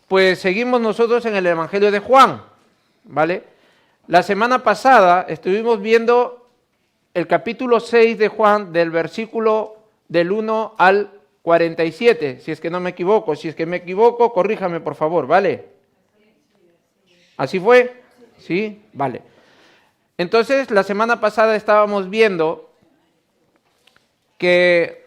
pues seguimos nosotros en el Evangelio de Juan, ¿vale? La semana pasada estuvimos viendo el capítulo 6 de Juan, del versículo del 1 al 47, si es que no me equivoco. Si es que me equivoco, corríjame por favor, ¿vale? ¿Así fue? ¿Sí? Vale. Entonces, la semana pasada estábamos viendo que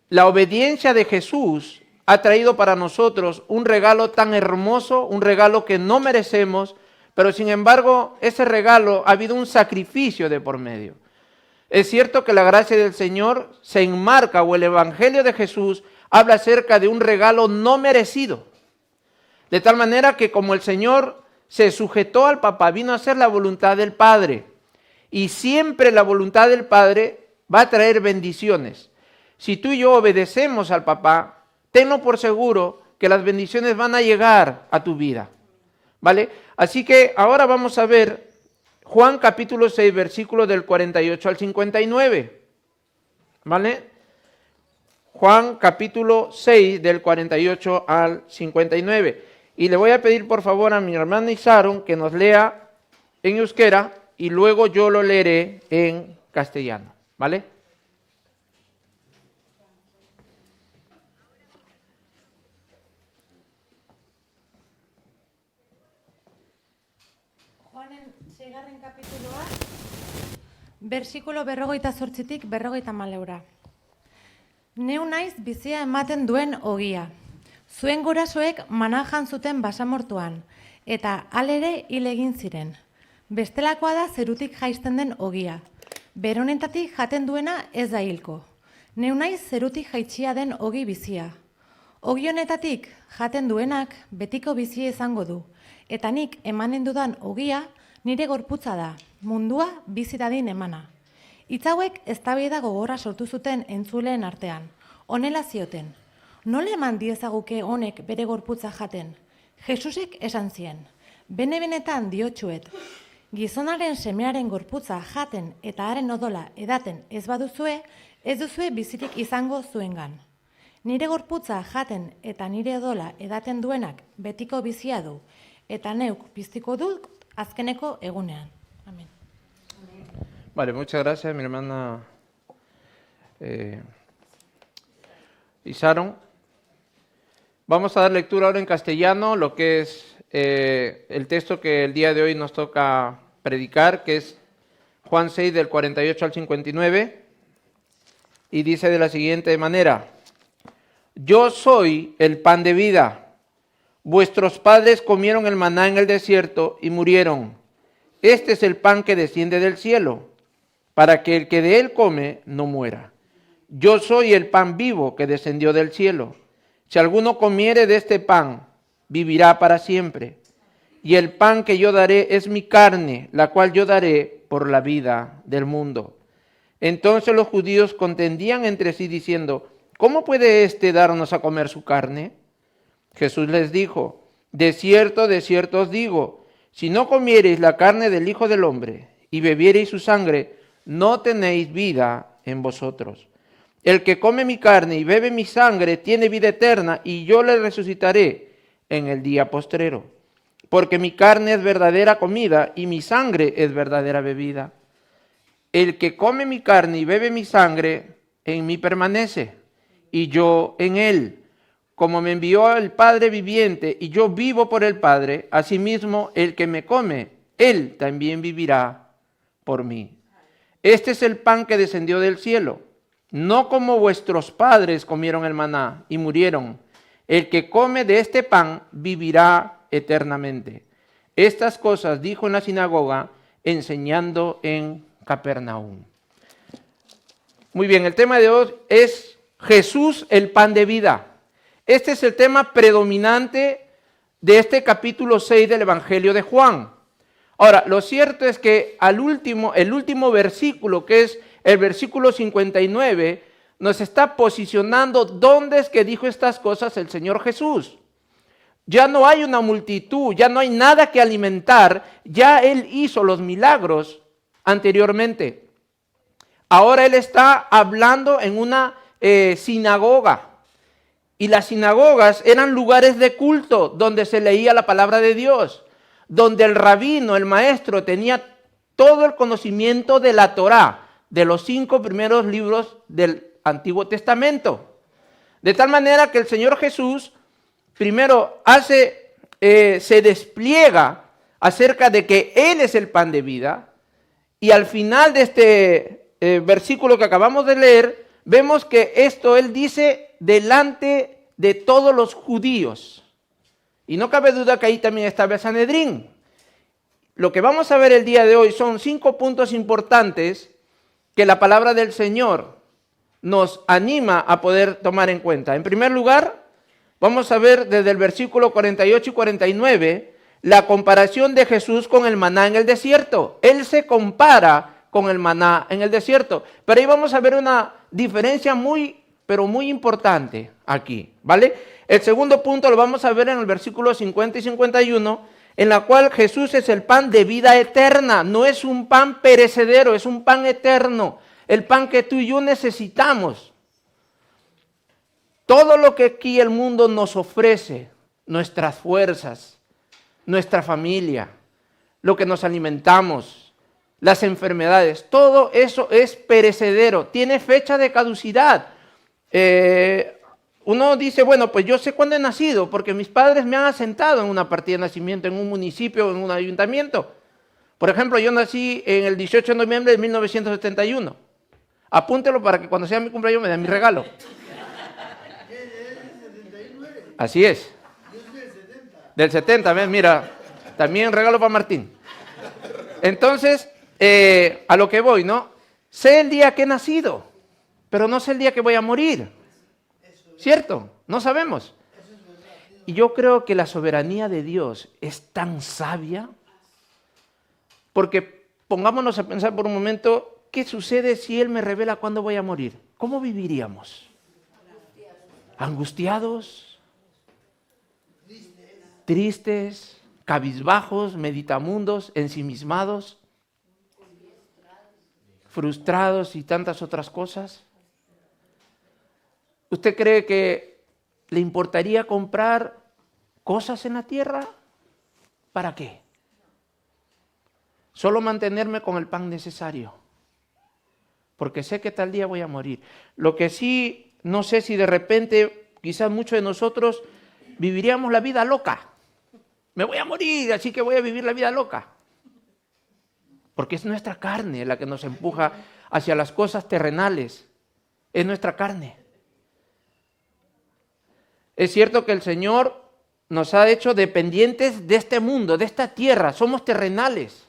la obediencia de Jesús ha traído para nosotros un regalo tan hermoso, un regalo que no merecemos, pero sin embargo, ese regalo ha habido un sacrificio de por medio. Es cierto que la gracia del Señor se enmarca, o el Evangelio de Jesús habla acerca de un regalo no merecido. De tal manera que como el Señor se sujetó al Papá, vino a hacer la voluntad del Padre. Y siempre la voluntad del Padre va a traer bendiciones. Si tú y yo obedecemos al Papá, tenlo por seguro que las bendiciones van a llegar a tu vida, ¿vale? Así que ahora vamos a ver Juan capítulo 6, versículos del 48 al 59, ¿vale? Juan capítulo 6, del 48 al 59. Y le voy a pedir por favor a mi hermana Isaron que nos lea en euskera y luego yo lo leeré en castellano, ¿vale? Seigarren kapituloa, bersikulo 48tik 54. Neu naiz bizia ematen duen ogia. Zuen gurasoek mana jan zuten basamortuan, eta halere hil egin ziren. Bestelakoa da zerutik jaisten den ogia. Beronetatik jaten duena ez da hilko. Neu naiz zerutik jaitsia den ogi bizia. Ogi honetatik jaten duenak betiko bizia izango du, eta nik emanen dudan ogia nire gorputza da, mundua bizi dadin emana. Hitz hauek eztabaida gogorra sortu zuten entzuleen artean. Honela zioten, nola eman diezaguke honek bere gorputza jaten? Jesusek esan zien, bene-benetan diotsuet, gizonaren semearen gorputza jaten eta haren odola edaten ez baduzue, ez duzue bizirik izango zuengan. Nire gorputza jaten eta nire odola edaten duenak betiko bizia du, eta neuk piztiko dut azkeneko egunean. Amén. Vale, muchas gracias, mi hermana Isaron. Vamos a dar lectura ahora en castellano, lo que es el texto que el día de hoy nos toca predicar, que es Juan 6, del 48 al 59, y dice de la siguiente manera: Yo soy el pan de vida. Vuestros padres comieron el maná en el desierto y murieron. Este es el pan que desciende del cielo, para que el que de él come no muera. Yo soy el pan vivo que descendió del cielo. Si alguno comiere de este pan, vivirá para siempre. Y el pan que yo daré es mi carne, la cual yo daré por la vida del mundo. Entonces los judíos contendían entre sí diciendo, ¿cómo puede éste darnos a comer su carne? Jesús les dijo, de cierto os digo, si no comiereis la carne del Hijo del Hombre y bebiereis su sangre, no tenéis vida en vosotros. El que come mi carne y bebe mi sangre tiene vida eterna, y yo le resucitaré en el día postrero. Porque mi carne es verdadera comida y mi sangre es verdadera bebida. El que come mi carne y bebe mi sangre, en mí permanece, y yo en él. Como me envió el Padre viviente y yo vivo por el Padre, asimismo el que me come, él también vivirá por mí. Este es el pan que descendió del cielo, no como vuestros padres comieron el maná y murieron. El que come de este pan vivirá eternamente. Estas cosas dijo en la sinagoga, enseñando en Capernaum. Muy bien, el tema de hoy es Jesús, el pan de vida. Este es el tema predominante de este capítulo 6 del Evangelio de Juan. Ahora, lo cierto es que el último versículo, que es el versículo 59, nos está posicionando dónde es que dijo estas cosas el Señor Jesús. Ya no hay una multitud, ya no hay nada que alimentar, ya Él hizo los milagros anteriormente. Ahora Él está hablando en una sinagoga. y las sinagogas eran lugares de culto donde se leía la palabra de Dios, donde el rabino, el maestro, tenía todo el conocimiento de la Torá, de los 5 primeros libros del Antiguo Testamento. De tal manera que el Señor Jesús primero se despliega acerca de que Él es el pan de vida, y al final de este versículo que acabamos de leer, vemos que esto Él dice delante de todos los judíos. Y no cabe duda que ahí también estaba el Sanedrín. Lo que vamos a ver el día de hoy son 5 puntos importantes que la palabra del Señor nos anima a poder tomar en cuenta. En primer lugar, vamos a ver desde el versículo 48 y 49 la comparación de Jesús con el maná en el desierto. Él se compara con el maná en el desierto. Pero ahí vamos a ver una diferencia pero muy importante aquí, ¿vale? El segundo punto lo vamos a ver en el versículo 50 y 51, en la cual Jesús es el pan de vida eterna. No es un pan perecedero, es un pan eterno. El pan que tú y yo necesitamos. Todo lo que aquí el mundo nos ofrece, nuestras fuerzas, nuestra familia, lo que nos alimentamos, las enfermedades, todo eso es perecedero, tiene fecha de caducidad. Uno dice, bueno, pues yo sé cuándo he nacido, porque mis padres me han asentado en una partida de nacimiento, en un municipio, en un ayuntamiento. Por ejemplo, yo nací en el 18 de noviembre de 1971. Apúntelo para que cuando sea mi cumpleaños me den mi regalo. Así es. Del 70, ¿ves? Mira, también regalo para Martín. Entonces, a lo que voy, ¿no? Sé el día que he nacido, pero no sé el día que voy a morir. ¿Cierto? No sabemos. Y yo creo que la soberanía de Dios es tan sabia, porque pongámonos a pensar por un momento, ¿qué sucede si Él me revela cuándo voy a morir? ¿Cómo viviríamos? ¿Angustiados? ¿Tristes? ¿Cabizbajos? ¿Meditamundos? ¿Ensimismados? ¿Frustrados y tantas otras cosas? ¿Usted cree que le importaría comprar cosas en la tierra? ¿Para qué? Solo mantenerme con el pan necesario, porque sé que tal día voy a morir. Lo que sí, no sé si de repente, quizás muchos de nosotros viviríamos la vida loca. Me voy a morir, así que voy a vivir la vida loca. Porque es nuestra carne la que nos empuja hacia las cosas terrenales. Es nuestra carne. Es cierto que el Señor nos ha hecho dependientes de este mundo, de esta tierra. Somos terrenales.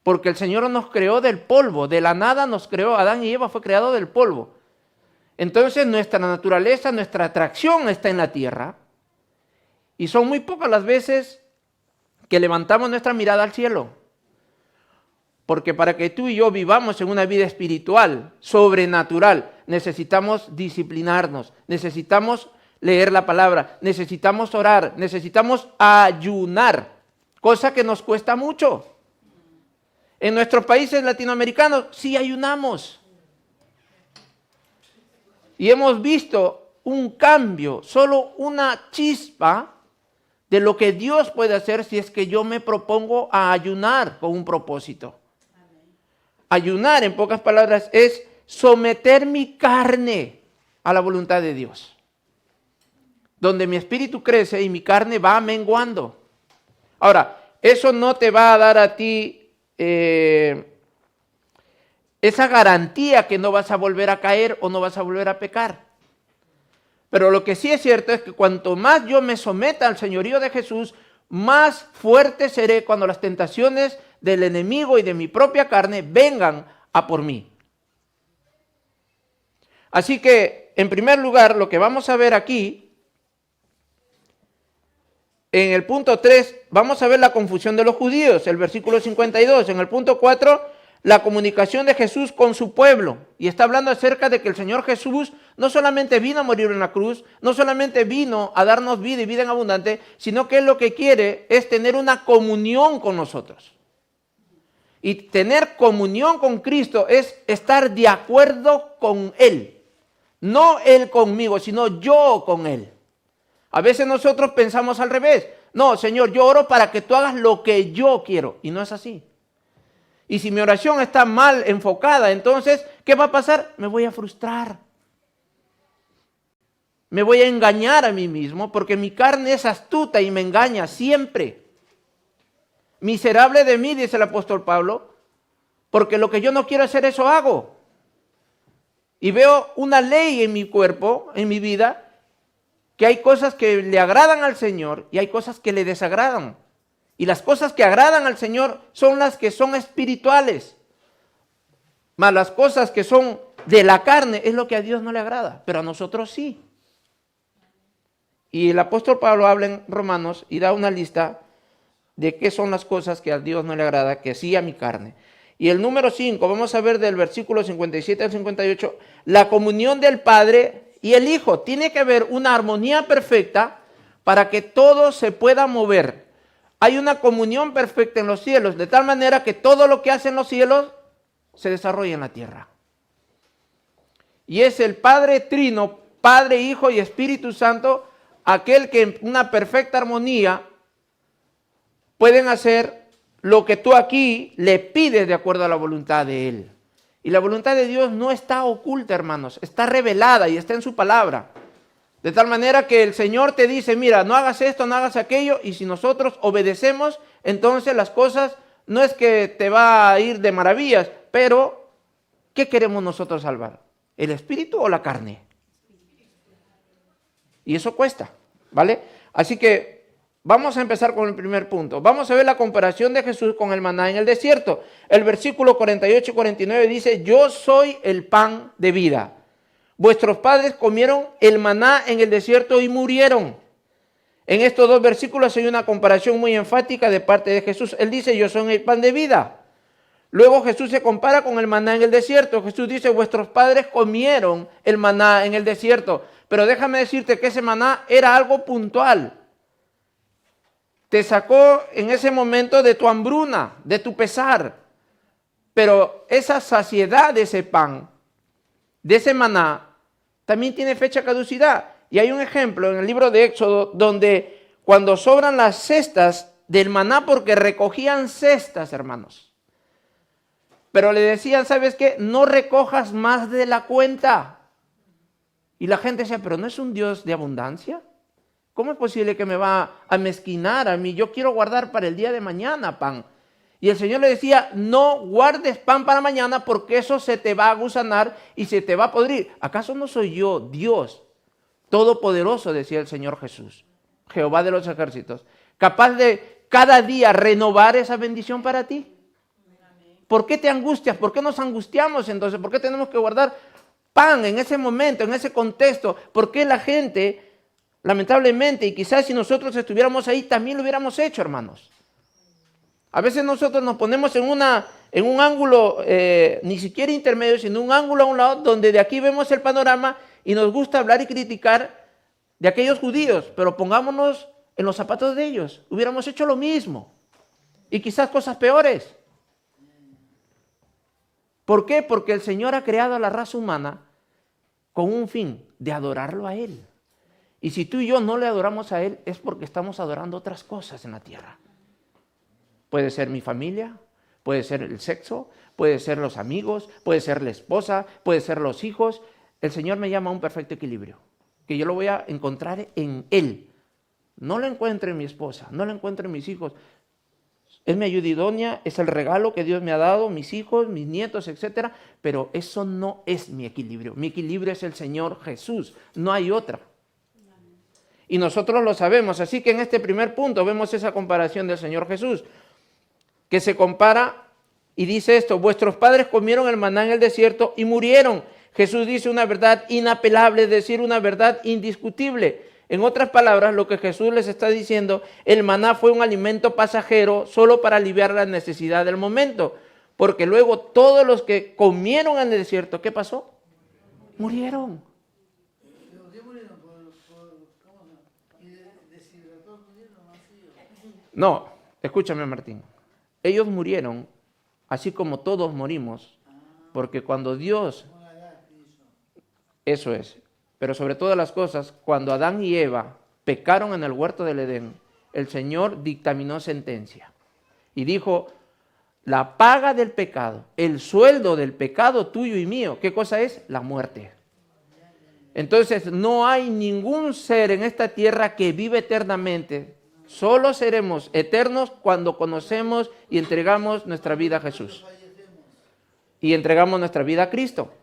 Porque el Señor nos creó del polvo. De la nada nos creó. Adán y Eva fue creado del polvo. Entonces nuestra naturaleza, nuestra atracción está en la tierra. Y son muy pocas las veces que levantamos nuestra mirada al cielo. Porque para que tú y yo vivamos en una vida espiritual, sobrenatural, necesitamos disciplinarnos, necesitamos leer la palabra, necesitamos orar, necesitamos ayunar, cosa que nos cuesta mucho. En nuestros países latinoamericanos sí ayunamos. Y hemos visto un cambio, solo una chispa de lo que Dios puede hacer si es que yo me propongo a ayunar con un propósito. Ayunar, en pocas palabras, es someter mi carne a la voluntad de Dios. Donde mi espíritu crece y mi carne va menguando. Ahora, eso no te va a dar a ti esa garantía que no vas a volver a caer o no vas a volver a pecar. Pero lo que sí es cierto es que cuanto más yo me someta al señorío de Jesús, más fuerte seré cuando las tentaciones del enemigo y de mi propia carne vengan a por mí. Así que, en primer lugar, lo que vamos a ver aquí, en el punto 3, vamos a ver la confusión de los judíos, el versículo 52. En el punto 4, la comunicación de Jesús con su pueblo. Y está hablando acerca de que el Señor Jesús no solamente vino a morir en la cruz, no solamente vino a darnos vida y vida en abundante, sino que Él lo que quiere es tener una comunión con nosotros. Y tener comunión con Cristo es estar de acuerdo con Él. No Él conmigo, sino yo con Él. A veces nosotros pensamos al revés. No, Señor, yo oro para que tú hagas lo que yo quiero. Y no es así. Y si mi oración está mal enfocada, entonces, ¿qué va a pasar? Me voy a frustrar. Me voy a engañar a mí mismo porque mi carne es astuta y me engaña siempre. Miserable de mí, dice el apóstol Pablo, porque lo que yo no quiero hacer, eso hago. Y veo una ley en mi cuerpo, en mi vida, que hay cosas que le agradan al Señor y hay cosas que le desagradan. Y las cosas que agradan al Señor son las que son espirituales. Mas las cosas que son de la carne es lo que a Dios no le agrada, pero a nosotros sí. Y el apóstol Pablo habla en Romanos y da una lista de qué son las cosas que a Dios no le agrada, que sí a mi carne. Y el número 5, vamos a ver del versículo 57 al 58, la comunión del Padre y el Hijo. Tiene que haber una armonía perfecta para que todo se pueda mover. Hay una comunión perfecta en los cielos, de tal manera que todo lo que hacen los cielos se desarrolla en la tierra. Y es el Padre Trino, Padre, Hijo y Espíritu Santo, aquel que en una perfecta armonía pueden hacer lo que tú aquí le pides de acuerdo a la voluntad de Él. Y la voluntad de Dios no está oculta, hermanos, está revelada y está en su palabra. De tal manera que el Señor te dice, mira, no hagas esto, no hagas aquello, y si nosotros obedecemos, entonces las cosas no es que te va a ir de maravillas, pero ¿qué queremos nosotros salvar? ¿El espíritu o la carne? Y eso cuesta, ¿vale? Así que vamos a empezar con el primer punto. Vamos a ver la comparación de Jesús con el maná en el desierto. El versículo 48 y 49 dice, yo soy el pan de vida. Vuestros padres comieron el maná en el desierto y murieron. En estos dos versículos hay una comparación muy enfática de parte de Jesús. Él dice, yo soy el pan de vida. Luego Jesús se compara con el maná en el desierto. Jesús dice, vuestros padres comieron el maná en el desierto. Pero déjame decirte que ese maná era algo puntual. Te sacó en ese momento de tu hambruna, de tu pesar. Pero esa saciedad de ese pan, de ese maná, también tiene fecha de caducidad. Y hay un ejemplo en el libro de Éxodo donde cuando sobran las cestas del maná, porque recogían cestas, hermanos. Pero le decían, ¿sabes qué? No recojas más de la cuenta. Y la gente decía, pero ¿no es un Dios de abundancia? ¿Cómo es posible que me va a mezquinar a mí? Yo quiero guardar para el día de mañana pan. Y el Señor le decía, no guardes pan para mañana porque eso se te va a gusanar y se te va a podrir. ¿Acaso no soy yo, Dios todopoderoso, decía el Señor Jesús, Jehová de los ejércitos, capaz de cada día renovar esa bendición para ti? ¿Por qué te angustias? ¿Por qué nos angustiamos entonces? ¿Por qué tenemos que guardar pan en ese momento, en ese contexto? ¿Por qué la gente, lamentablemente, y quizás si nosotros estuviéramos ahí, también lo hubiéramos hecho, hermanos? A veces nosotros nos ponemos en un ángulo, ni siquiera intermedio, sino un ángulo a un lado, donde de aquí vemos el panorama y nos gusta hablar y criticar de aquellos judíos, pero pongámonos en los zapatos de ellos. Hubiéramos hecho lo mismo y quizás cosas peores. ¿Por qué? Porque el Señor ha creado a la raza humana con un fin, de adorarlo a Él. Y si tú y yo no le adoramos a Él, es porque estamos adorando otras cosas en la tierra. Puede ser mi familia, puede ser el sexo, puede ser los amigos, puede ser la esposa, puede ser los hijos. El Señor me llama a un perfecto equilibrio, que yo lo voy a encontrar en Él. No lo encuentro en mi esposa, no lo encuentro en mis hijos. Es mi ayuda idónea, es el regalo que Dios me ha dado, mis hijos, mis nietos, etcétera, pero eso no es mi equilibrio. Mi equilibrio es el Señor Jesús, no hay otra. Y nosotros lo sabemos, así que en este primer punto vemos esa comparación del Señor Jesús, que se compara y dice esto, vuestros padres comieron el maná en el desierto y murieron. Jesús dice una verdad inapelable, es decir, una verdad indiscutible. En otras palabras, lo que Jesús les está diciendo, el maná fue un alimento pasajero solo para aliviar la necesidad del momento. Porque luego todos los que comieron en el desierto, ¿qué pasó? Murieron. No, escúchame, Martín. Ellos murieron, así como todos morimos, porque cuando Dios Eso es. Pero sobre todas las cosas, cuando Adán y Eva pecaron en el huerto del Edén, el Señor dictaminó sentencia y dijo, la paga del pecado, el sueldo del pecado tuyo y mío, ¿qué cosa es? La muerte. Entonces no hay ningún ser en esta tierra que vive eternamente. Solo seremos eternos cuando conocemos y entregamos nuestra vida a Jesús. Y entregamos nuestra vida a Cristo.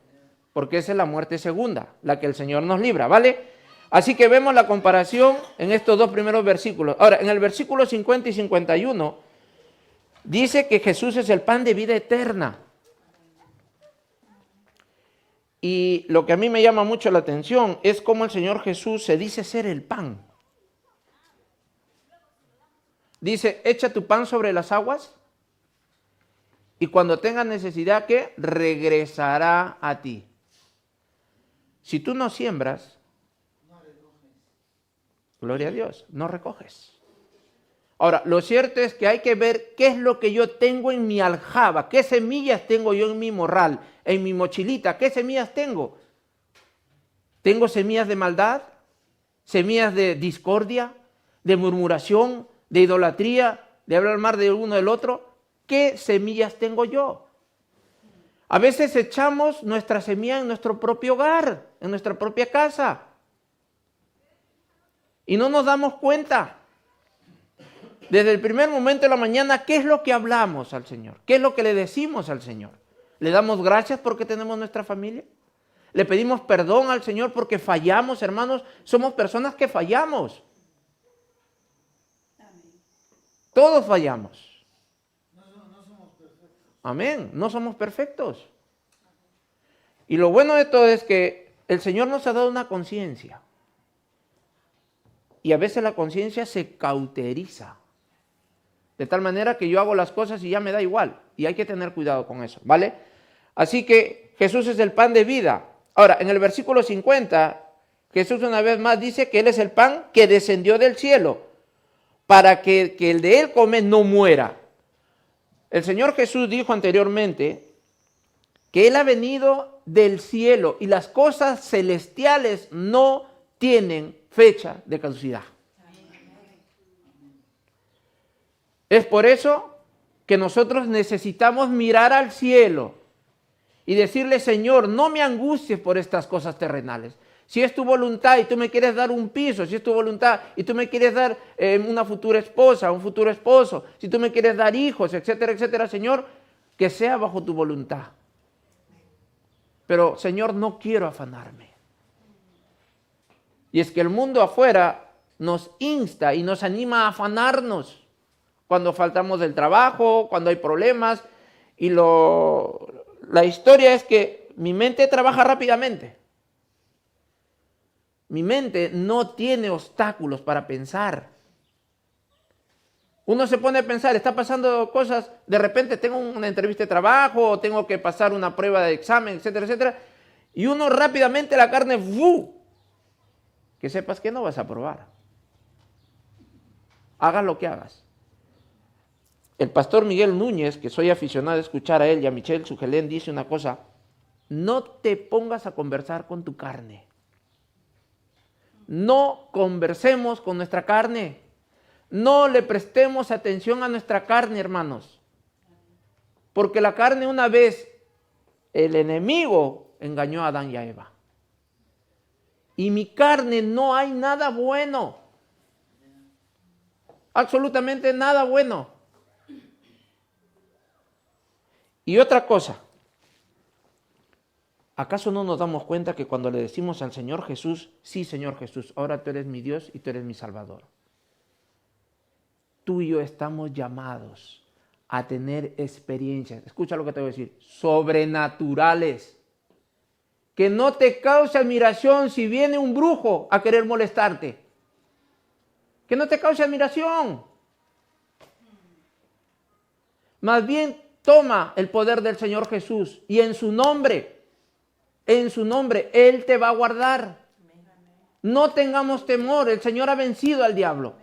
Porque esa es la muerte segunda, la que el Señor nos libra, ¿vale? Así que vemos la comparación en estos dos primeros versículos. Ahora, en el versículo 50 y 51, dice que Jesús es el pan de vida eterna. Y lo que a mí me llama mucho la atención es cómo el Señor Jesús se dice ser el pan. Dice, echa tu pan sobre las aguas y cuando tengas necesidad, ¿qué? Regresará a ti. Si tú no siembras, gloria a Dios, no recoges. Ahora, lo cierto es que hay que ver qué es lo que yo tengo en mi aljaba, qué semillas tengo yo en mi morral, en mi mochilita, qué semillas tengo. ¿Tengo semillas de maldad? ¿Semillas de discordia? ¿De murmuración? ¿De idolatría? ¿De hablar mal de uno del otro? ¿Qué semillas tengo yo? A veces echamos nuestra semilla en nuestro propio hogar, en nuestra propia casa. Y no nos damos cuenta. Desde el primer momento de la mañana, ¿qué es lo que hablamos al Señor? ¿Qué es lo que le decimos al Señor? ¿Le damos gracias porque tenemos nuestra familia? ¿Le pedimos perdón al Señor porque fallamos, hermanos? Somos personas que fallamos. Todos fallamos. Amén, no somos perfectos. Y lo bueno de todo es que el Señor nos ha dado una conciencia. Y a veces la conciencia se cauteriza. De tal manera que yo hago las cosas y ya me da igual. Y hay que tener cuidado con eso, ¿vale? Así que Jesús es el pan de vida. Ahora, en el versículo 50, Jesús una vez más dice que Él es el pan que descendió del cielo para que el de Él come no muera. El Señor Jesús dijo anteriormente que Él ha venido del cielo y las cosas celestiales no tienen fecha de caducidad. Es por eso que nosotros necesitamos mirar al cielo y decirle, Señor, no me angusties por estas cosas terrenales. Si es tu voluntad y tú me quieres dar un piso, si es tu voluntad y tú me quieres dar una futura esposa, un futuro esposo, si tú me quieres dar hijos, etcétera, etcétera, Señor, que sea bajo tu voluntad. Pero, Señor, no quiero afanarme. Y es que el mundo afuera nos insta y nos anima a afanarnos cuando faltamos del trabajo, cuando hay problemas. Y la historia es que mi mente trabaja rápidamente. Mi mente no tiene obstáculos para pensar. Uno se pone a pensar, está pasando cosas, de repente tengo una entrevista de trabajo, o tengo que pasar una prueba de examen, etcétera, etcétera. Y uno rápidamente la carne, ¡fu! Que sepas que no vas a probar. Hagas lo que hagas. El pastor Miguel Núñez, que soy aficionado a escuchar a él y a Michelle Sugelén, dice una cosa: no te pongas a conversar con tu carne. No conversemos con nuestra carne. No le prestemos atención a nuestra carne, hermanos. Porque la carne, una vez el enemigo engañó a Adán y a Eva. Y mi carne no hay nada bueno. Absolutamente nada bueno. Y otra cosa. ¿Acaso no nos damos cuenta que cuando le decimos al Señor Jesús, sí, Señor Jesús, ahora tú eres mi Dios y tú eres mi Salvador? Tú y yo estamos llamados a tener experiencias, escucha lo que te voy a decir, sobrenaturales, que no te cause admiración si viene un brujo a querer molestarte. Que no te cause admiración. Más bien, toma el poder del Señor Jesús y en su nombre, Él te va a guardar. No tengamos temor, el Señor ha vencido al diablo.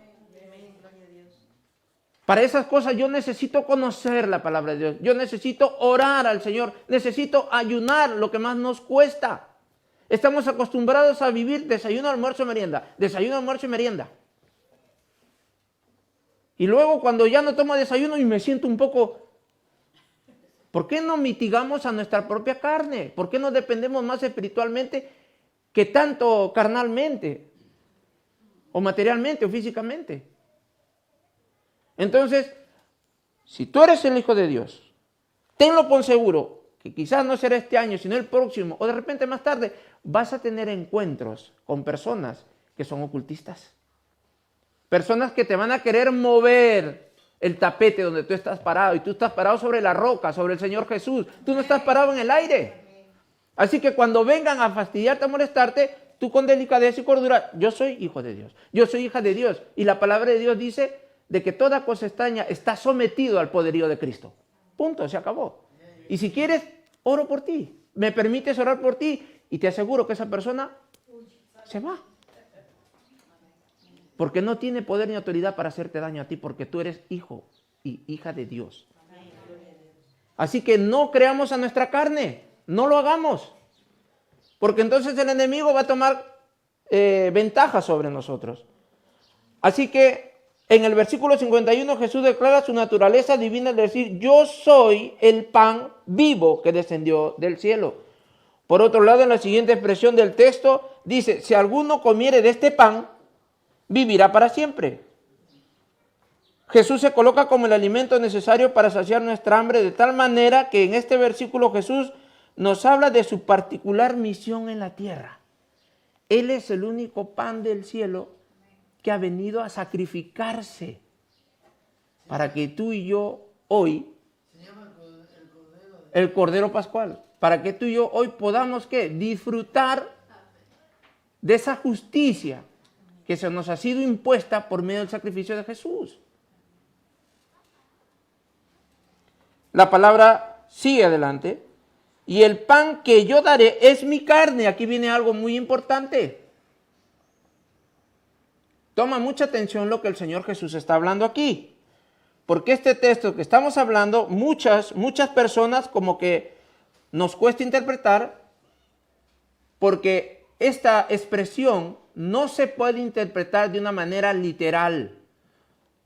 Para esas cosas yo necesito conocer la palabra de Dios. Yo necesito orar al Señor. Necesito ayunar, lo que más nos cuesta. Estamos acostumbrados a vivir desayuno, almuerzo, merienda, desayuno, almuerzo y merienda. Y luego cuando ya no tomo desayuno y me siento un poco... ¿Por qué no mitigamos a nuestra propia carne? ¿Por qué no dependemos más espiritualmente que tanto carnalmente? O materialmente o físicamente. Entonces, si tú eres el Hijo de Dios, tenlo por seguro, que quizás no será este año, sino el próximo, o de repente más tarde, vas a tener encuentros con personas que son ocultistas. Personas que te van a querer mover el tapete donde tú estás parado, y tú estás parado sobre la roca, sobre el Señor Jesús. Tú no estás parado en el aire. Así que cuando vengan a fastidiarte, a molestarte, tú con delicadeza y cordura, yo soy hijo de Dios, yo soy hija de Dios. Y la palabra de Dios dice de que toda cosa extraña está sometido al poderío de Cristo. Punto, se acabó. Y si quieres, oro por ti. Me permites orar por ti y te aseguro que esa persona se va. Porque no tiene poder ni autoridad para hacerte daño a ti, porque tú eres hijo y hija de Dios. Así que no creamos a nuestra carne, no lo hagamos. Porque entonces el enemigo va a tomar ventaja sobre nosotros. Así que en el versículo 51 Jesús declara su naturaleza divina, es decir, yo soy el pan vivo que descendió del cielo. Por otro lado, en la siguiente expresión del texto dice, si alguno comiere de este pan, vivirá para siempre. Jesús se coloca como el alimento necesario para saciar nuestra hambre, de tal manera que en este versículo Jesús nos habla de su particular misión en la tierra. Él es el único pan del cielo que ha venido a sacrificarse para que tú y yo hoy, el Cordero Pascual, para que tú y yo hoy podamos ¿qué? Disfrutar de esa justicia que se nos ha sido impuesta por medio del sacrificio de Jesús. La palabra sigue adelante. Y el pan que yo daré es mi carne. Aquí viene algo muy importante. Toma mucha atención lo que el Señor Jesús está hablando aquí. Porque este texto que estamos hablando, muchas personas como que nos cuesta interpretar, porque esta expresión no se puede interpretar de una manera literal.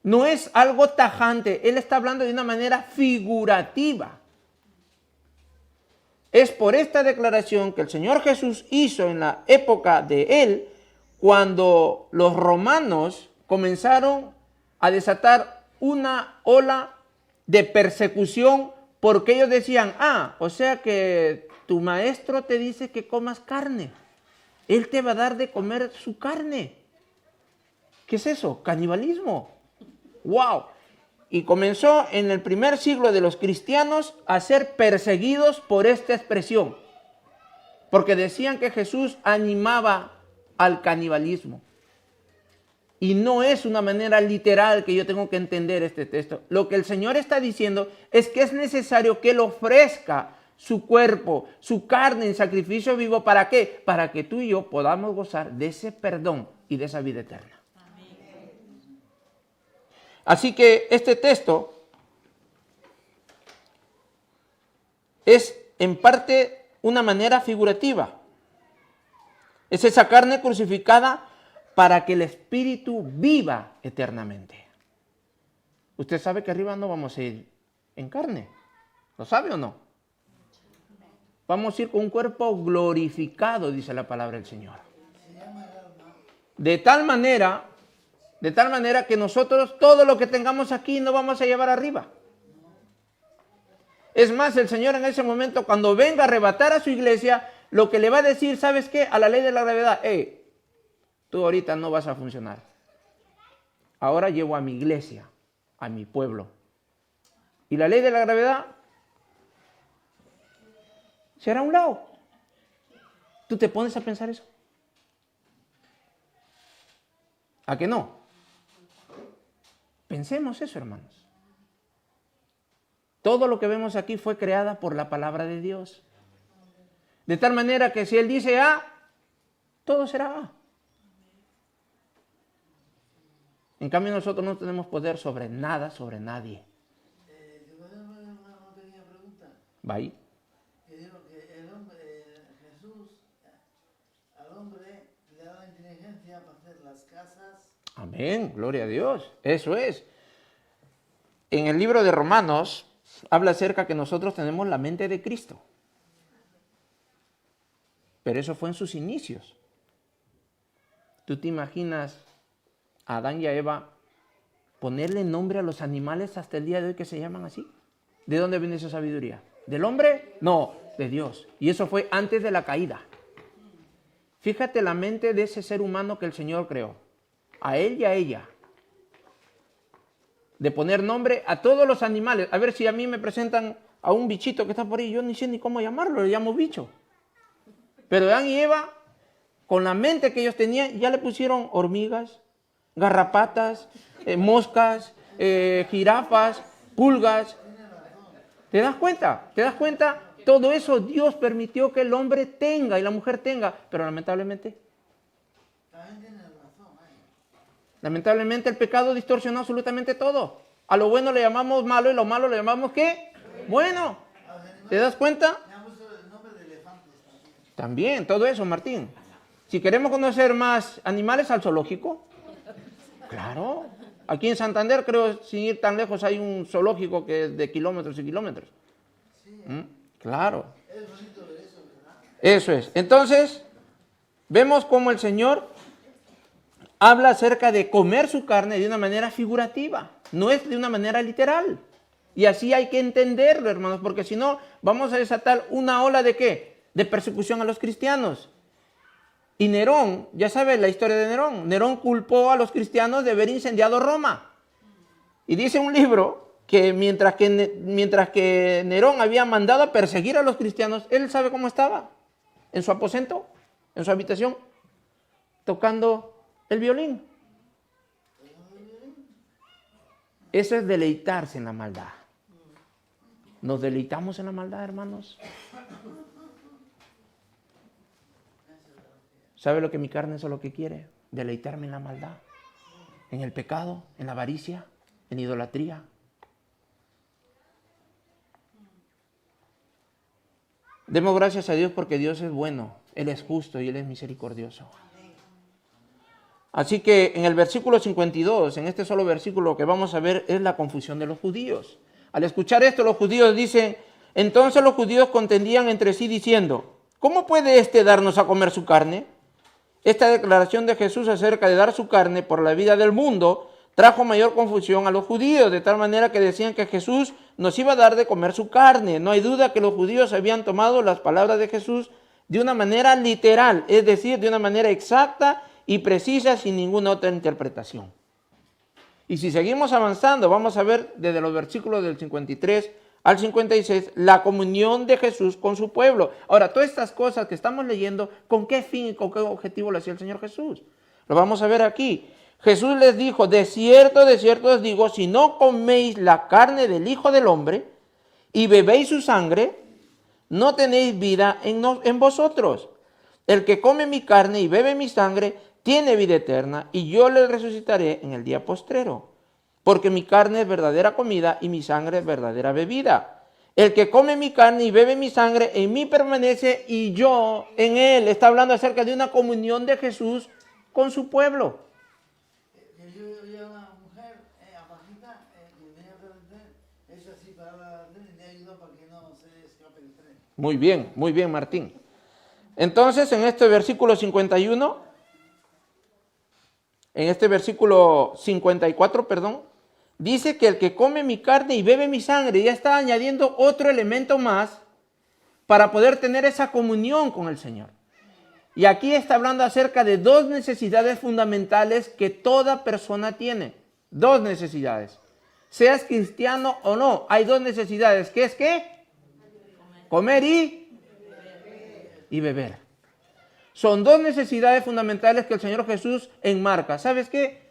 No es algo tajante. Él está hablando de una manera figurativa. Es por esta declaración que el Señor Jesús hizo en la época de él, cuando los romanos comenzaron a desatar una ola de persecución, porque ellos decían, o sea que tu maestro te dice que comas carne. Él te va a dar de comer su carne. ¿Qué es eso? Canibalismo. ¡Wow! Y comenzó en el primer siglo de los cristianos a ser perseguidos por esta expresión. Porque decían que Jesús animaba al canibalismo. Y no es una manera literal que yo tengo que entender este texto. Lo que el Señor está diciendo es que es necesario que Él ofrezca su cuerpo, su carne en sacrificio vivo. ¿Para qué? Para que tú y yo podamos gozar de ese perdón y de esa vida eterna. Así que este texto es en parte una manera figurativa. Es esa carne crucificada para que el Espíritu viva eternamente. Usted sabe que arriba no vamos a ir en carne. ¿Lo sabe o no? Vamos a ir con un cuerpo glorificado, dice la palabra del Señor. De tal manera que nosotros todo lo que tengamos aquí no vamos a llevar arriba. Es más, el Señor en ese momento, cuando venga a arrebatar a su iglesia, lo que le va a decir, ¿sabes qué? A la ley de la gravedad, tú ahorita no vas a funcionar. Ahora llevo a mi iglesia, a mi pueblo. Y la ley de la gravedad será a un lado. ¿Tú te pones a pensar eso? ¿A que no? Pensemos eso, hermanos. Todo lo que vemos aquí fue creada por la palabra de Dios. De tal manera que si Él dice A, todo será A. En cambio nosotros no tenemos poder sobre nada, sobre nadie. Yo puedo hacer una pequeña pregunta. Va ahí. Que digo que el hombre, Jesús, hombre le da la inteligencia para hacer las casas. Amén, gloria a Dios. Eso es. En el libro de Romanos habla acerca que nosotros tenemos la mente de Cristo. Pero eso fue en sus inicios. ¿Tú te imaginas a Adán y a Eva ponerle nombre a los animales hasta el día de hoy que se llaman así? ¿De dónde viene esa sabiduría? ¿Del hombre? No, de Dios. Y eso fue antes de la caída. Fíjate la mente de ese ser humano que el Señor creó. A él y a ella. De poner nombre a todos los animales. A ver si a mí me presentan a un bichito que está por ahí. Yo ni sé ni cómo llamarlo, le llamo bicho. Pero Adán y Eva, con la mente que ellos tenían, ya le pusieron hormigas, garrapatas, moscas, jirafas, pulgas. ¿Te das cuenta? ¿Te das cuenta? Todo eso Dios permitió que el hombre tenga y la mujer tenga, pero lamentablemente el pecado distorsionó absolutamente todo. A lo bueno le llamamos malo y lo malo le llamamos ¿qué? Bueno. ¿Te das cuenta? Me han puesto el nombre de elefantes también. También, todo eso, Martín. Si queremos conocer más animales, al zoológico. Claro. Aquí en Santander, creo, sin ir tan lejos, hay un zoológico que es de kilómetros y kilómetros. Claro. Es bonito ver eso, ¿verdad? Eso es. Entonces, vemos cómo el Señor habla acerca de comer su carne de una manera figurativa, no es de una manera literal. Y así hay que entenderlo, hermanos, porque si no, vamos a desatar una ola de ¿qué? De persecución a los cristianos. Y Nerón, ya sabes la historia de Nerón. Nerón culpó a los cristianos de haber incendiado Roma. Y dice un libro que mientras que Nerón había mandado a perseguir a los cristianos, él sabe cómo estaba. En su aposento, en su habitación, tocando el violín. Eso es deleitarse en la maldad. ¿Nos deleitamos en la maldad, hermanos? ¿Sabe lo que mi carne es lo que quiere? Deleitarme en la maldad, en el pecado, en la avaricia, en idolatría. Demos gracias a Dios porque Dios es bueno, Él es justo y Él es misericordioso. Así que en el versículo 52, en este solo versículo que vamos a ver, es la confusión de los judíos. Al escuchar esto, los judíos dicen, entonces los judíos contendían entre sí diciendo, ¿cómo puede éste darnos a comer su carne? Esta declaración de Jesús acerca de dar su carne por la vida del mundo trajo mayor confusión a los judíos, de tal manera que decían que Jesús nos iba a dar de comer su carne. No hay duda que los judíos habían tomado las palabras de Jesús de una manera literal, es decir, de una manera exacta y precisa, sin ninguna otra interpretación. Y si seguimos avanzando, vamos a ver desde los versículos del 53 al 56, la comunión de Jesús con su pueblo. Ahora, todas estas cosas que estamos leyendo, ¿con qué fin y con qué objetivo lo hacía el Señor Jesús? Lo vamos a ver aquí. Jesús les dijo, de cierto os digo, si no coméis la carne del Hijo del Hombre y bebéis su sangre, no tenéis vida en vosotros. El que come mi carne y bebe mi sangre, tiene vida eterna, y yo le resucitaré en el día postrero. Porque mi carne es verdadera comida y mi sangre es verdadera bebida. El que come mi carne y bebe mi sangre, en mí permanece y yo en él. Está hablando acerca de una comunión de Jesús con su pueblo. Yo vi a una mujer abajita que venía a aprender, eso así para la tren y le ayudó para que no se escape el tren. Muy bien, Martín. Entonces, en este versículo 51, en este versículo 54, dice que el que come mi carne y bebe mi sangre, ya está añadiendo otro elemento más para poder tener esa comunión con el Señor. Y aquí está hablando acerca de dos necesidades fundamentales que toda persona tiene. Dos necesidades. Seas cristiano o no, hay dos necesidades. ¿Qué es qué? Comer y beber. Son dos necesidades fundamentales que el Señor Jesús enmarca. ¿Sabes qué?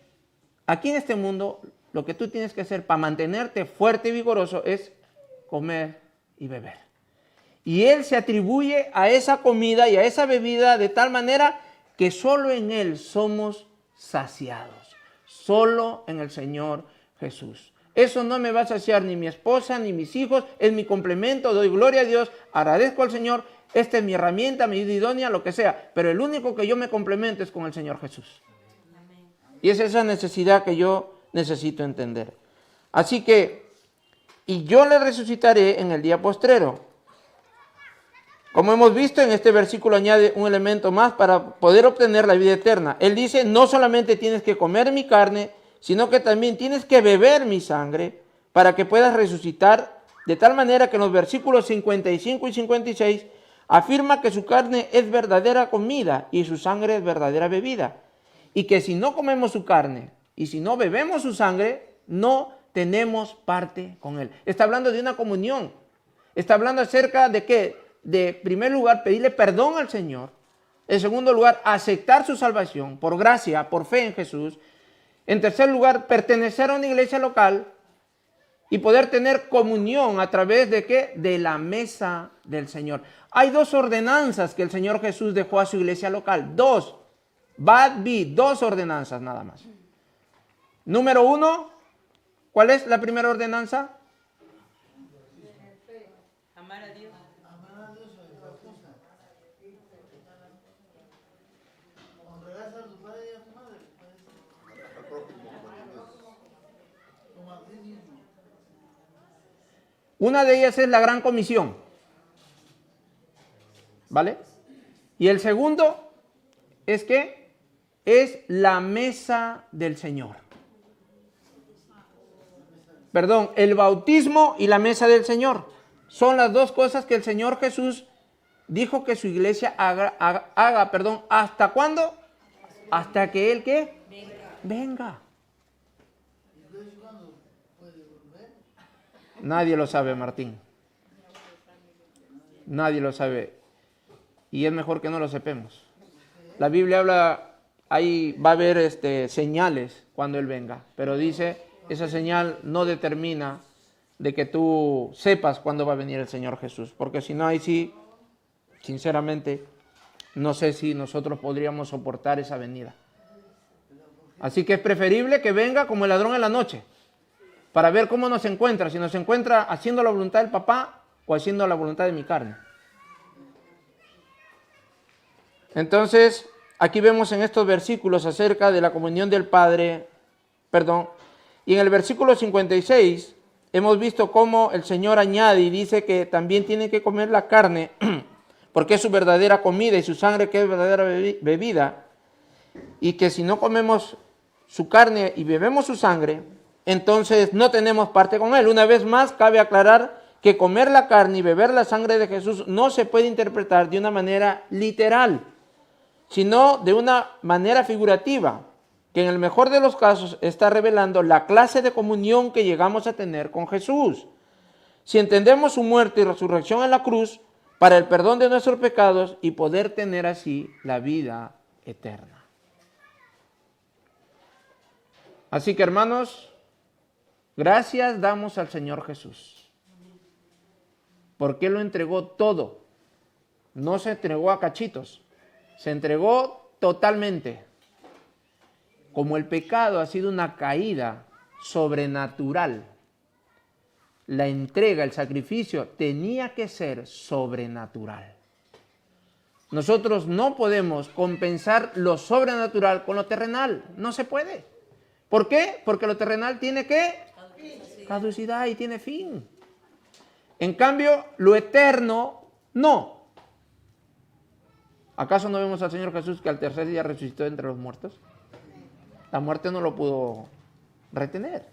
Aquí en este mundo, lo que tú tienes que hacer para mantenerte fuerte y vigoroso es comer y beber. Y Él se atribuye a esa comida y a esa bebida de tal manera que solo en Él somos saciados. Solo en el Señor Jesús. Eso no me va a saciar ni mi esposa ni mis hijos, es mi complemento, doy gloria a Dios, agradezco al Señor, esta es mi herramienta, mi ayuda idónea, lo que sea, pero el único que yo me complemento es con el Señor Jesús. Y es esa necesidad que yo necesito entender. Así que, y yo le resucitaré en el día postrero. Como hemos visto, en este versículo añade un elemento más para poder obtener la vida eterna. Él dice, no solamente tienes que comer mi carne, sino que también tienes que beber mi sangre para que puedas resucitar, de tal manera que en los versículos 55 y 56 afirma que su carne es verdadera comida y su sangre es verdadera bebida. Y que si no comemos su carne y si no bebemos su sangre, no tenemos parte con él. Está hablando de una comunión. Está hablando acerca de que, de en primer lugar, pedirle perdón al Señor. En segundo lugar, aceptar su salvación por gracia, por fe en Jesús. En tercer lugar, pertenecer a una iglesia local y poder tener comunión a través de ¿qué? De la mesa del Señor. Hay dos ordenanzas que el Señor Jesús dejó a su iglesia local. Dos ordenanzas nada más. Número 1, ¿cuál es la primera ordenanza? Amar a Dios. Amar a Dios sobre todas cosas. Honrarás a tu padre y a tu madre. Como a ti mismo. Una de ellas es la gran comisión. ¿Vale? Y el segundo es que es la mesa del Señor. Perdón, el bautismo y la mesa del Señor. Son las dos cosas que el Señor Jesús dijo que su iglesia haga, ¿hasta cuándo? Hasta que Él, ¿qué? Venga. Nadie lo sabe, Martín. Nadie lo sabe. Y es mejor que no lo sepamos. La Biblia habla, ahí va a haber señales cuando Él venga. Pero dice, esa señal no determina de que tú sepas cuándo va a venir el Señor Jesús. Porque si no, ahí sí, sinceramente, no sé si nosotros podríamos soportar esa venida. Así que es preferible que venga como el ladrón en la noche, para ver cómo nos encuentra, si nos encuentra haciendo la voluntad del papá o haciendo la voluntad de mi carne. Entonces, aquí vemos en estos versículos acerca de la comunión del Padre, y en el versículo 56 hemos visto cómo el Señor añade y dice que también tienen que comer la carne, porque es su verdadera comida y su sangre que es verdadera bebida, y que si no comemos su carne y bebemos su sangre, entonces no tenemos parte con Él. Una vez más, cabe aclarar que comer la carne y beber la sangre de Jesús no se puede interpretar de una manera literal, sino de una manera figurativa, que en el mejor de los casos está revelando la clase de comunión que llegamos a tener con Jesús. Si entendemos su muerte y resurrección en la cruz para el perdón de nuestros pecados y poder tener así la vida eterna. Así que, hermanos, gracias damos al Señor Jesús, porque Él lo entregó todo. No se entregó a cachitos, se entregó totalmente. Como el pecado ha sido una caída sobrenatural, la entrega, el sacrificio tenía que ser sobrenatural. Nosotros no podemos compensar lo sobrenatural con lo terrenal, no se puede. ¿Por qué? Porque lo terrenal tiene ¿qué? Caducidad y tiene fin. En cambio, lo eterno, no. ¿Acaso no vemos al Señor Jesús que al tercer día resucitó entre los muertos? La muerte no lo pudo retener,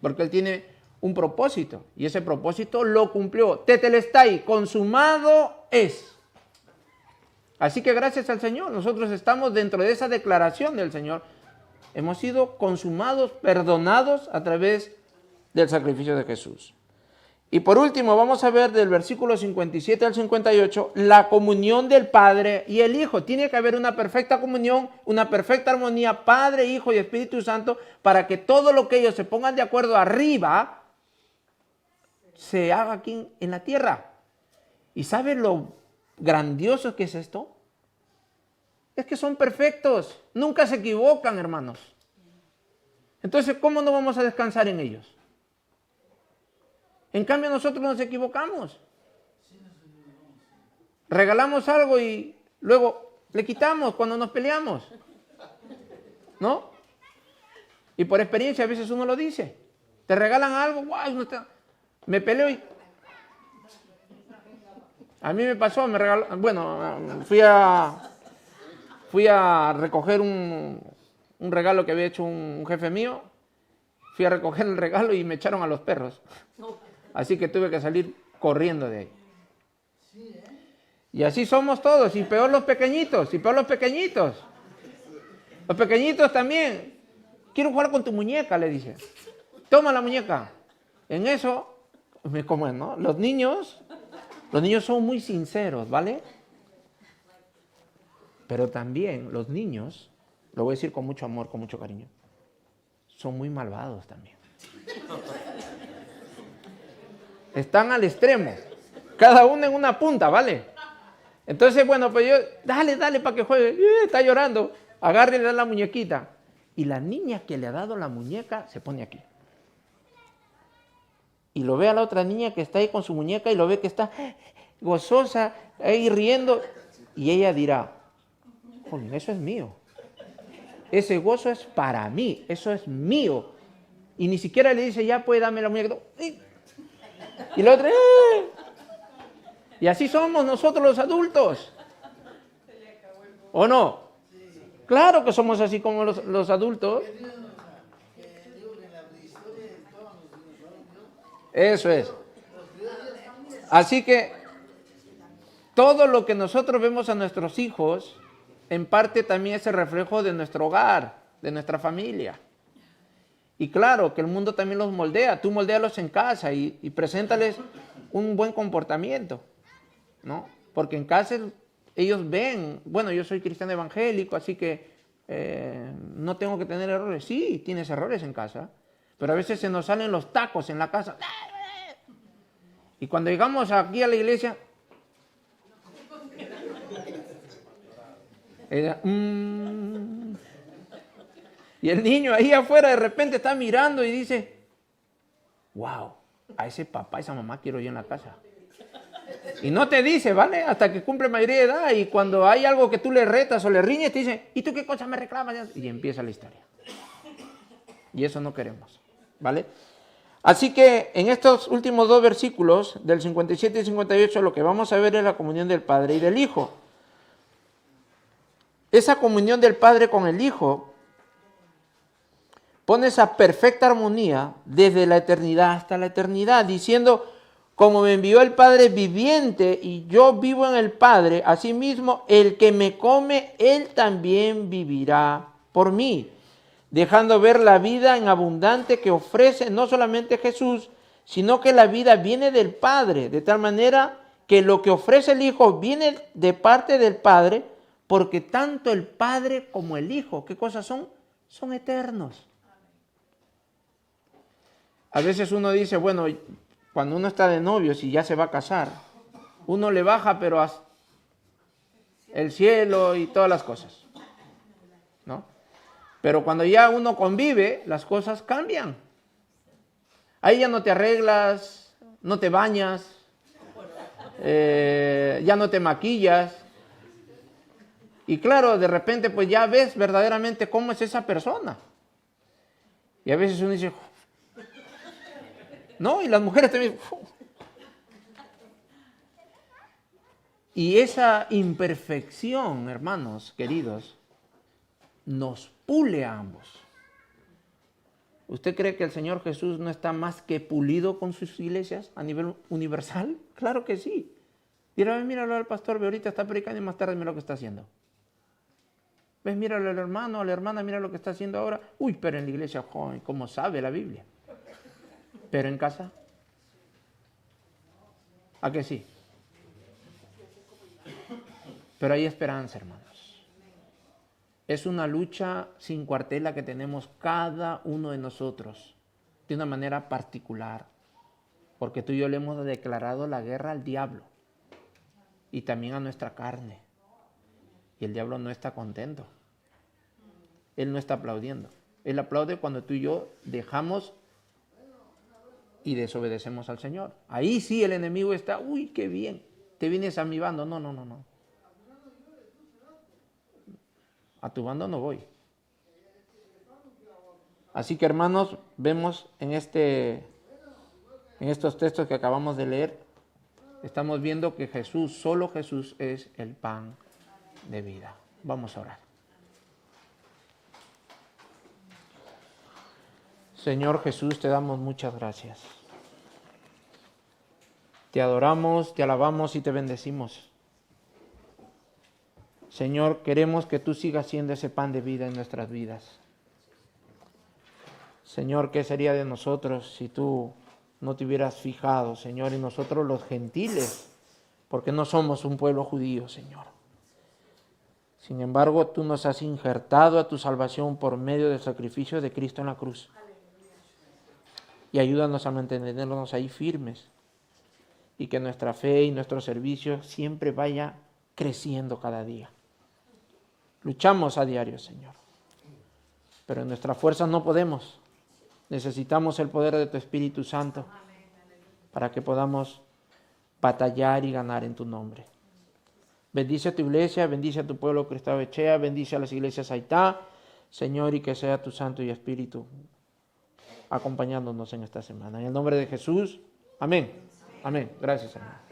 porque Él tiene un propósito, y ese propósito lo cumplió. Tetelestai, consumado es. Así que gracias al Señor, nosotros estamos dentro de esa declaración del Señor. Hemos sido consumados, perdonados a través del sacrificio de Jesús. Y por último, vamos a ver del versículo 57 al 58, la comunión del Padre y el Hijo. Tiene que haber una perfecta comunión, una perfecta armonía, Padre, Hijo y Espíritu Santo, para que todo lo que ellos se pongan de acuerdo arriba, se haga aquí en la tierra. ¿Y sabe lo grandioso que es esto? Es que son perfectos, nunca se equivocan, hermanos. Entonces, ¿cómo no vamos a descansar en ellos? En cambio, nosotros nos equivocamos. regalamos algo y luego le quitamos cuando nos peleamos, ¿no? Y por experiencia a veces uno lo dice. Te regalan algo, guau, me peleo y... A mí me pasó, fui a recoger un regalo que había hecho un jefe mío. Fui a recoger el regalo y me echaron a los perros. Así que tuve que salir corriendo de ahí. Y así somos todos, y peor los pequeñitos, Los pequeñitos también. Quiero jugar con tu muñeca, le dice. Toma la muñeca. En eso, ¿cómo es, no? Los niños son muy sinceros, ¿vale? Pero también los niños, lo voy a decir con mucho amor, con mucho cariño, son muy malvados también. Están al extremo, cada uno en una punta, ¿vale? Entonces, pues yo, dale para que juegue, está llorando, agárrele la muñequita. Y la niña que le ha dado la muñeca se pone aquí. Y lo ve a la otra niña que está ahí con su muñeca y lo ve que está gozosa, ahí riendo. Y ella dirá, jolín, eso es mío. Ese gozo es para mí, eso es mío. Y ni siquiera le dice, ya pues dame la muñeca. Y la otra, Y así somos nosotros los adultos. ¿O no? Claro que somos así como los adultos. Eso es. Así que todo lo que nosotros vemos a nuestros hijos, en parte también es el reflejo de nuestro hogar, de nuestra familia. Y claro, que el mundo también los moldea. Tú moldéalos en casa y preséntales un buen comportamiento, ¿no? Porque en casa ellos ven, bueno, yo soy cristiano evangélico, así que no tengo que tener errores. Sí, tienes errores en casa, pero a veces se nos salen los tacos en la casa. Y cuando llegamos aquí a la iglesia, y el niño ahí afuera de repente está mirando y dice, wow, a ese papá, a esa mamá quiero yo en la casa. Y no te dice, ¿vale? Hasta que cumple mayoría de edad y cuando hay algo que tú le retas o le riñes, te dice, ¿y tú qué cosa me reclamas? Y empieza la historia. Y eso no queremos, ¿vale? Así que en estos últimos dos versículos, del 57 y 58, lo que vamos a ver es la comunión del Padre y del Hijo. Esa comunión del Padre con el Hijo pone esa perfecta armonía desde la eternidad hasta la eternidad, diciendo, como me envió el Padre viviente y yo vivo en el Padre, asimismo el que me come, él también vivirá por mí, dejando ver la vida en abundante que ofrece no solamente Jesús, sino que la vida viene del Padre, de tal manera que lo que ofrece el Hijo viene de parte del Padre, porque tanto el Padre como el Hijo, ¿qué cosas son? Son eternos. A veces uno dice, bueno, cuando uno está de novios y ya se va a casar, uno le baja pero el cielo y todas las cosas, ¿no? Pero cuando ya uno convive, las cosas cambian. Ahí ya no te arreglas, no te bañas, ya no te maquillas. Y claro, de repente pues ya ves verdaderamente cómo es esa persona. Y a veces uno dice, no, y las mujeres también. Y esa imperfección, hermanos queridos, nos pule a ambos. ¿Usted cree que el Señor Jesús no está más que pulido con sus iglesias a nivel universal? Claro que sí. Dirá, míralo al pastor, ve ahorita está predicando y más tarde mira lo que está haciendo. ¿Ves? Míralo al hermano, a la hermana, mira lo que está haciendo ahora. Uy, pero en la iglesia, joven, ¿cómo sabe la Biblia? Pero en casa, ¿a que sí? Pero hay esperanza, hermanos. Es una lucha sin cuartel la que tenemos cada uno de nosotros, de una manera particular, porque tú y yo le hemos declarado la guerra al diablo y también a nuestra carne. Y el diablo no está contento. Él no está aplaudiendo. Él aplaude cuando tú y yo dejamos y desobedecemos al Señor. Ahí sí el enemigo está, uy, qué bien, te vienes a mi bando. No, no, no, no. A tu bando no voy. Así que, hermanos, vemos en estos textos que acabamos de leer, estamos viendo que Jesús, solo Jesús es el pan de vida. Vamos a orar. Señor Jesús, te damos muchas gracias. Te adoramos, te alabamos y te bendecimos. Señor, queremos que tú sigas siendo ese pan de vida en nuestras vidas. Señor, ¿qué sería de nosotros si tú no te hubieras fijado, Señor, en nosotros los gentiles? Porque no somos un pueblo judío, Señor. Sin embargo, tú nos has injertado a tu salvación por medio del sacrificio de Cristo en la cruz. Y ayúdanos a mantenernos ahí firmes. Y que nuestra fe y nuestro servicio siempre vaya creciendo cada día. Luchamos a diario, Señor. Pero en nuestras fuerzas no podemos. Necesitamos el poder de tu Espíritu Santo para que podamos batallar y ganar en tu nombre. Bendice a tu iglesia, bendice a tu pueblo Cristo Echea, bendice a las iglesias Aitá, Señor, y que sea tu Santo y Espíritu acompañándonos en esta semana. En el nombre de Jesús, amén. Amén. Gracias, Señor.